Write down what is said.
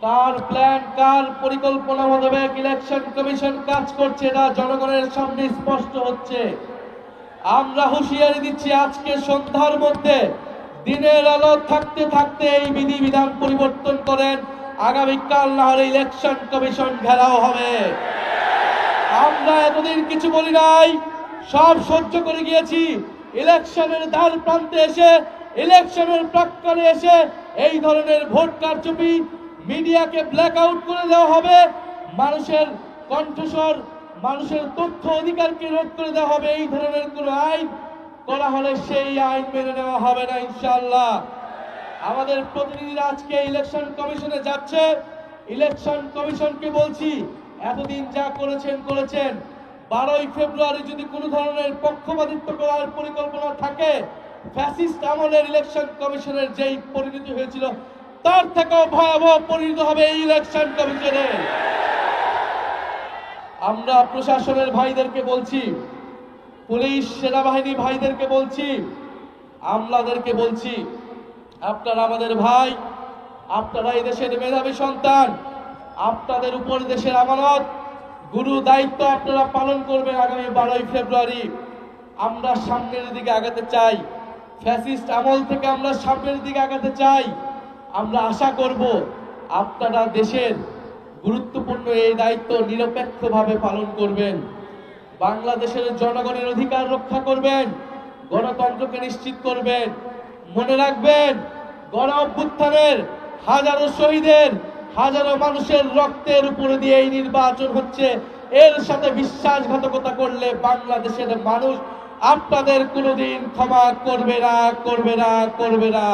কার plan, কার পরিকল্পনা মোতাবেক election commission কাজ করছে এটা জনগণের সামনে স্পষ্ট হচ্ছে। আমরা হুঁশিয়ারি দিচ্ছি, আজকে সন্ধ্যার মধ্যে দিনের আলো থাকতে থাকতে এই বিধিবিধান পরিবর্তন করেন, আগামীকাল না হলে ইলেকশন কমিশন ঘেরাও হবে। আমরা এতদিন কিছু বলি নাই, সব সহ্য করে গিয়েছি। ইলেকশনের দ্বার প্রান্তে এসে, ইলেকশনের প্রাক্কালে এসে এই ধরনের ভোট কারচুপি, মিডিয়াকে ব্ল্যাক আউট করে দেওয়া হবে, মানুষের কণ্ঠস্বর, মানুষের তথ্য অধিকারকে রোধ করে দেওয়া হবে, এই ধরনের কোনো আইন করা হলে সেই আইন মেনে নেওয়া হবে না ইনশাআল্লাহ। আমাদের প্রতিনিধিরা আজকে ইলেকশন কমিশনে যাচ্ছে। ইলেকশন কমিশনকে বলছি, এতদিন যা করেছেন 12ই ফেব্রুয়ারি যদি কোনো ধরনের পক্ষপাতিত্ব করার পরিকল্পনা থাকে, ফ্যাসিস্ট আমলের ইলেকশন কমিশনের যেই পরিণতি হয়েছিল তার থেকেও ভয়াবহ পরিণত হবে এই ইলেকশন কমিশনের। আমরা প্রশাসনের ভাইদেরকে বলছি, পুলিশ সেনাবাহিনী ভাইদেরকে বলছি, আমলাদেরকে বলছি, আপনারা আমাদের ভাই, আপনারা এই দেশের মেধাবী সন্তান, আপনাদের উপর দেশের আমানত, গুরু দায়িত্ব আপনারা পালন করবেন। আগামী 12ই ফেব্রুয়ারি আমরা সামনের দিকে আগাতে চাই, ফ্যাসিস্ট আমল থেকে আমরা সামনের দিকে আগাতে চাই। আমরা আশা করব আপনারা দেশের গুরুত্বপূর্ণ এই দায়িত্ব নিরপেক্ষভাবে পালন করবেন, বাংলাদেশের জনগণের অধিকার রক্ষা করবেন, গণতন্ত্রকে নিশ্চিত করবেন। মনে রাখবেন, গণ অভ্যুত্থানের হাজারো শহীদের, হাজারো মানুষের রক্তের উপরে দিয়ে এই নির্বাচন হচ্ছে। এর সাথে বিশ্বাসঘাতকতা করলে বাংলাদেশের মানুষ আপনাদের কোনোদিন ক্ষমা করবে না, করবে না, করবে না।